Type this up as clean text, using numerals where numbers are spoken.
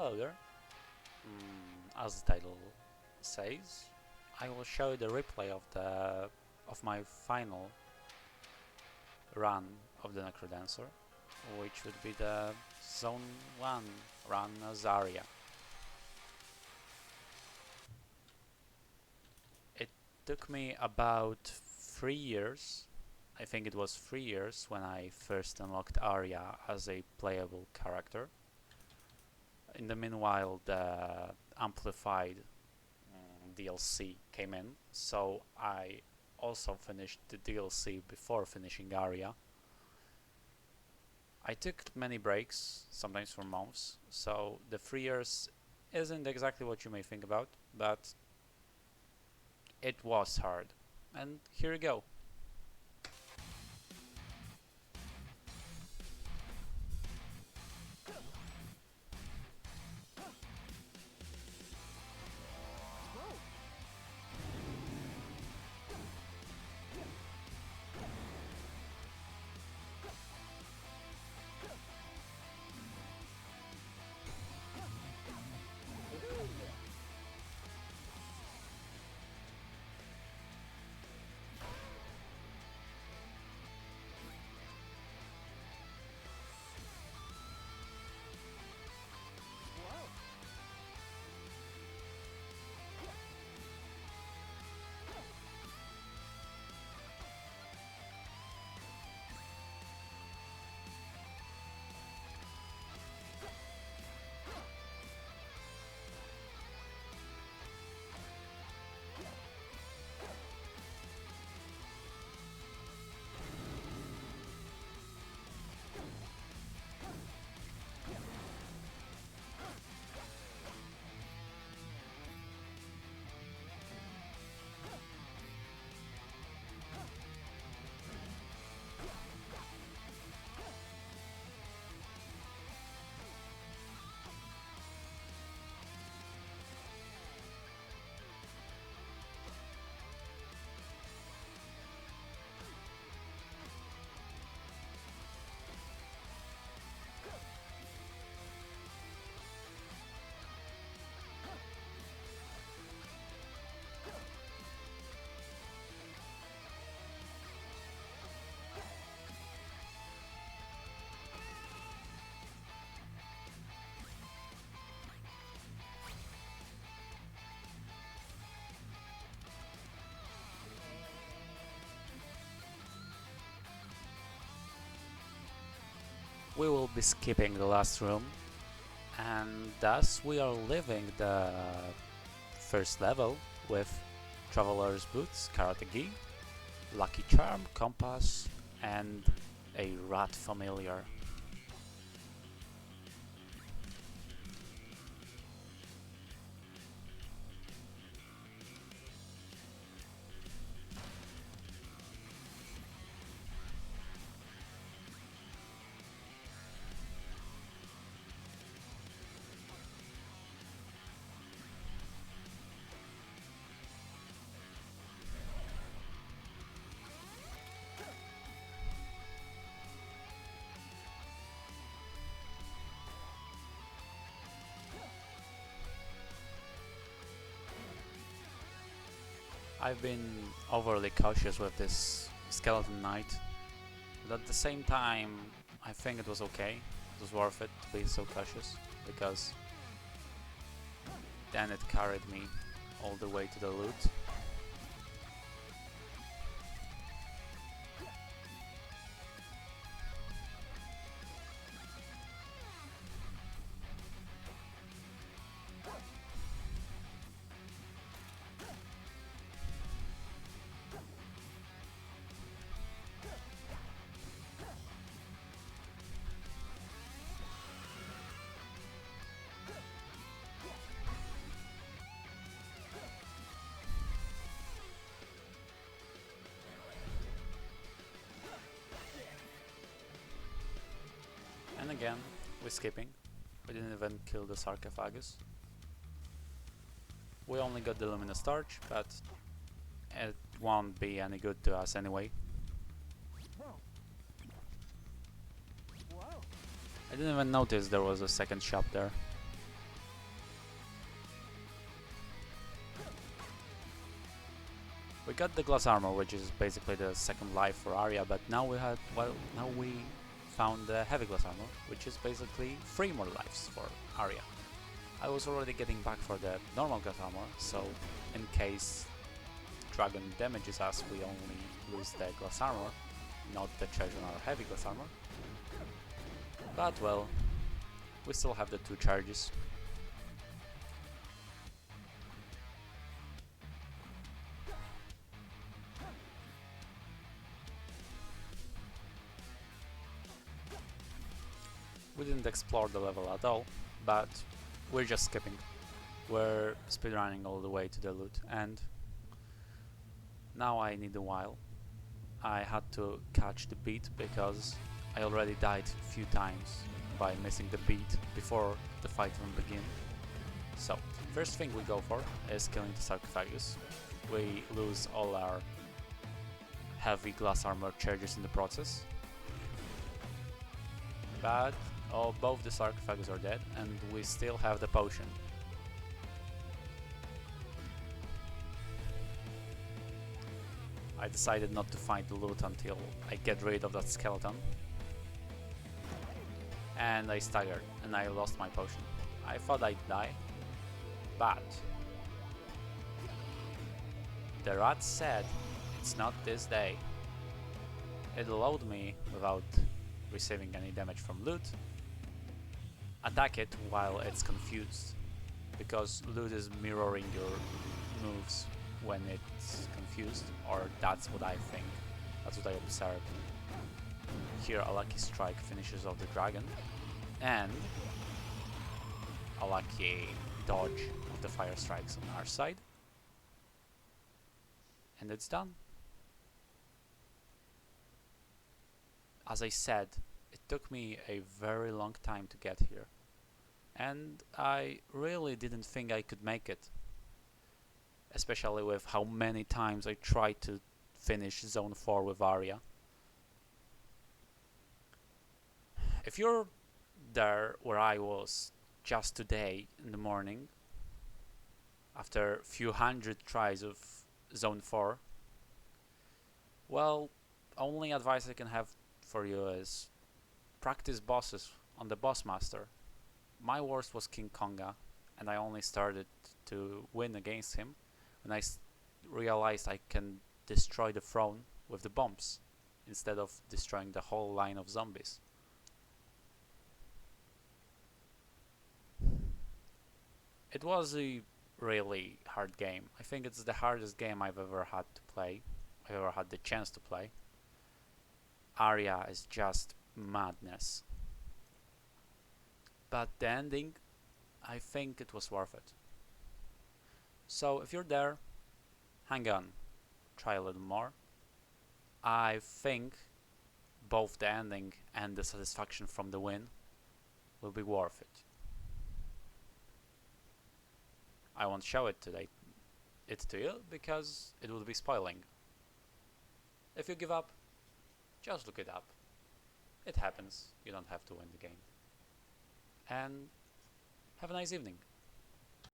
Hello there. As the title says, I will show you the replay of my final run of the Necrodancer, which would be the Zone 1 run as Aria. It took me about 3 years, I think it was 3 years, when I first unlocked Aria as a playable character. In the meanwhile, the Amplified DLC came in, so I also finished the DLC before finishing Aria. I took many breaks, sometimes for months, so the 3 years isn't exactly what you may think about, but it was hard. And here you go. We will be skipping the last room, and thus we are leaving the first level with Traveler's Boots, Karate Gi, Lucky Charm, Compass, and a Rat Familiar. I've been overly cautious with this Skeleton Knight, but at the same time I think it was okay. It was worth it to be so cautious, because then it carried me all the way to the Lute. And again, we're skipping. We didn't even kill the sarcophagus. We only got the luminous torch, but it won't be any good to us anyway. I didn't even notice there was a second shop there. We got the glass armor, which is basically the second life for Aria, but now now we found the heavy glass armor, which is basically 3 more lives for Aria. I was already getting back for the normal glass armor, so in case dragon damages us, we only lose the glass armor, not the treasure on our heavy glass armor. But well, we still have the 2 charges. We didn't explore the level at all, but we're just skipping. We're speedrunning all the way to the Lute, and now I need a while. I had to catch the beat because I already died a few times by missing the beat before the fight even began. So, first thing we go for is killing the sarcophagus. We lose all our heavy glass armor charges in the process, but both the sarcophagus are dead and we still have the potion. I decided not to find the loot until I get rid of that skeleton. And I staggered and I lost my potion. I thought I'd die, but the rat said it's not this day. It allowed me, without receiving any damage from Lute, attack it while it's confused, because Lute is mirroring your moves when it's confused, or that's what I think, that's what I observed. Here a lucky strike finishes off the dragon, and a lucky dodge of the fire strikes on our side, and it's done. As I said, it took me a very long time to get here, and I really didn't think I could make it, especially with how many times I tried to finish Zone 4 with Aria. If you're there where I was just today in the morning, after a few hundred tries of Zone 4, well, only advice I can have for you is practice bosses on the boss master. My worst was King Konga, and I only started to win against him when I realized I can destroy the throne with the bombs instead of destroying the whole line of zombies. It was a really hard game. I think it's the hardest game I've ever had to play. I've ever had the chance to play. Aria is just madness. But the ending, I think it was worth it. So if you're there, hang on, try a little more. I think both the ending and the satisfaction from the win will be worth it. I won't show it to you because it would be spoiling. If you give up, just look it up. It happens, you don't have to win the game. And have a nice evening.